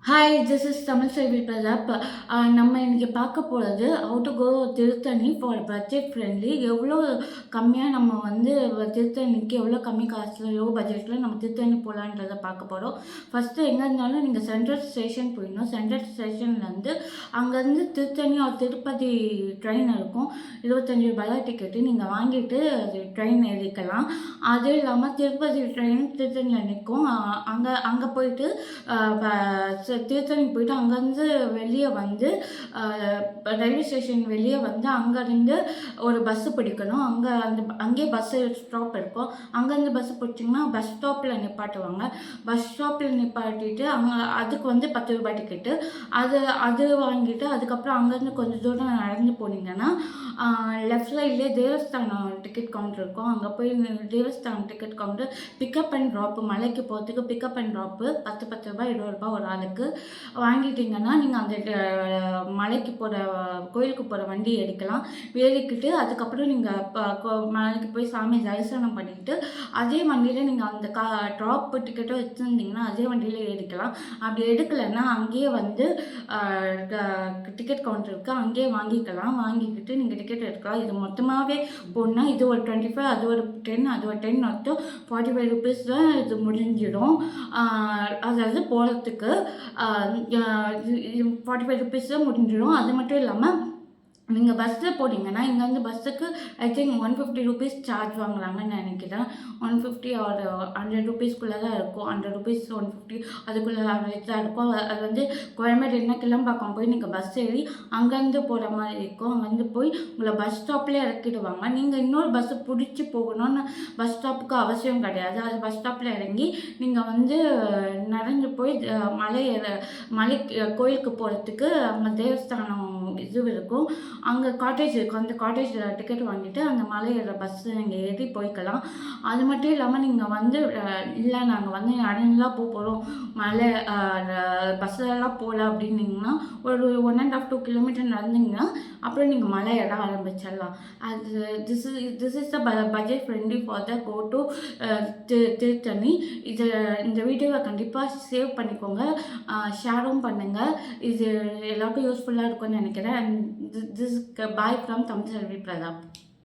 Hi, this is Tamil Selvi Prathap. நம்ம இன்னைக்கு பார்க்க போகிறது how to go Tiruttani for budget friendly. எவ்வளோ கம்மியாக நம்ம வந்து திருத்தணிக்கு எவ்வளோ கம்மி காசில் லோ பட்ஜெட்டில் நம்ம திருத்தணி போகலான்றதை பார்க்க போகிறோம். ஃபஸ்ட்டு எங்கே இருந்தாலும் நீங்கள் சென்ட்ரல் ஸ்டேஷன் போயிடணும். சென்ட்ரல் ஸ்டேஷன்லேருந்து அங்கேருந்து திருத்தணி ஒரு திருப்பதி ட்ரெயின் இருக்கும். ₹25 தான் டிக்கெட்டு. நீங்கள் வாங்கிட்டு அது ட்ரெயின் ஏறிக்கலாம். அதுவும் இல்லாமல் திருப்பதி ட்ரெயின் திருத்தணியில் நிற்கும். அங்கே போயிட்டு திருத்தணி போயிட்டு அங்கேருந்து வெளியே வந்து ரயில்வே ஸ்டேஷன் வெளியே வந்து அங்கேருந்து ஒரு பஸ்ஸு பிடிக்கணும். அங்கேயே பஸ்ஸு ஸ்டாப் இருக்கும். அங்கேருந்து பஸ்ஸு பிடிச்சிங்கன்னா பஸ் ஸ்டாப்பில் நிப்பாட்டுவாங்க. பஸ் ஸ்டாப்பில் நிப்பாட்டிட்டு அதுக்கு வந்து ₹10 டிக்கெட்டு. அது வாங்கிட்டு அதுக்கப்புறம் அங்கேருந்து கொஞ்சம் தூரம் நடந்து போனீங்கன்னா லெஃப்ட் சைட்லேயே தேவஸ்தானம் டிக்கெட் கவுண்டர் இருக்கும். அங்கே போய் தேவஸ்தானம் ticket counter pickup and drop, மலைக்கு போகிறதுக்கு பிக்கப் அண்ட் ட்ராப்பு ₹10 ₹20 ஒரு ஆளுக்கு வாங்கிட்டீங்கன்னா நீங்கள் அந்த மலைக்கு போகிற கோயிலுக்கு போகிற வண்டி எடுக்கலாம். ஏறிக்கிட்டு அதுக்கப்புறம் நீங்கள் மலைக்கு போய் சாமி தரிசனம் பண்ணிக்கிட்டு அதே வண்டியில் நீங்கள் அந்த ட்ராப் டிக்கெட்டும் வச்சுருந்தீங்கன்னா அதே வண்டியில் ஏறிக்கலாம். அப்படி எடுக்கலைன்னா அங்கேயே வந்து டிக்கெட் கவுண்டர் இருக்குது, அங்கேயே வாங்கிக்கிட்டு நீங்கள் டிக்கெட் எடுக்கலாம். இது மொத்தமாகவே போனால் இது ஒரு 25, அது ஒரு 10, அது ஒரு 10, மொத்தம் ₹45 தான் இது முடிஞ்சிடும். அதாவது போகிறதுக்கு ₹45 தான் முடிஞ்சிடும். அது மட்டும் இல்லாமல் நீங்கள் பஸ்ஸில் போனீங்கன்னா இங்கேருந்து பஸ்ஸுக்கு ஐ திங்க் ₹150 சார்ஜ் வாங்குறாங்கன்னு நினைக்கிறேன். 150 ஒரு ₹100 தான் இருக்கும். ₹100 150 அதுக்குள்ளே ஆவரேஜ் தான் இருக்கும். அது வந்து கோயம்பேடு கிளம்பாக்கம் போய் நீங்கள் பஸ் ஏறி அங்கேருந்து போகிற மாதிரி இருக்கும். அங்கேருந்து போய் உங்களை பஸ் ஸ்டாப்லேயே இறக்கிடுவாங்க. நீங்கள் இன்னொரு பஸ்ஸு பிடிச்சி போகணும்னு பஸ் ஸ்டாப்புக்கு அவசியம் கிடையாது. அது பஸ் ஸ்டாப்பில் இறங்கி நீங்கள் வந்து நடந்து போய் மலை கோயிலுக்கு போகிறதுக்கு அங்கே தேவஸ்தானம் இது இருக்கும். அங்கே காட்டேஜ் இருக்கும். அந்த காட்டேஜில் டிக்கெட் வாங்கிட்டு அந்த மலையோட பஸ்ஸு நீங்கள் ஏறி போய்க்கலாம். அது மட்டும் இல்லாமல் நீங்கள் வந்து இல்லை நாங்கள் வந்து நடந்துலாம் போகிறோம், மலை பஸ்ஸெல்லாம் போகல அப்படின்னீங்கன்னா ஒரு 1.5 2 கிலோமீட்டர் நடந்தீங்கன்னா அப்புறம் நீங்கள் மலை ஏற ஆரம்பிச்சிடலாம். அது this is the budget friendly for the go to Tiruttani. இந்த வீடியோவை கண்டிப்பாக சேவ் பண்ணிக்கோங்க, ஷேரும் பண்ணுங்கள். இது எல்லாருக்கும் யூஸ்ஃபுல்லாக இருக்கும்னு நினைக்கிறேன். And this is bye from Tamil Selvi Pradap.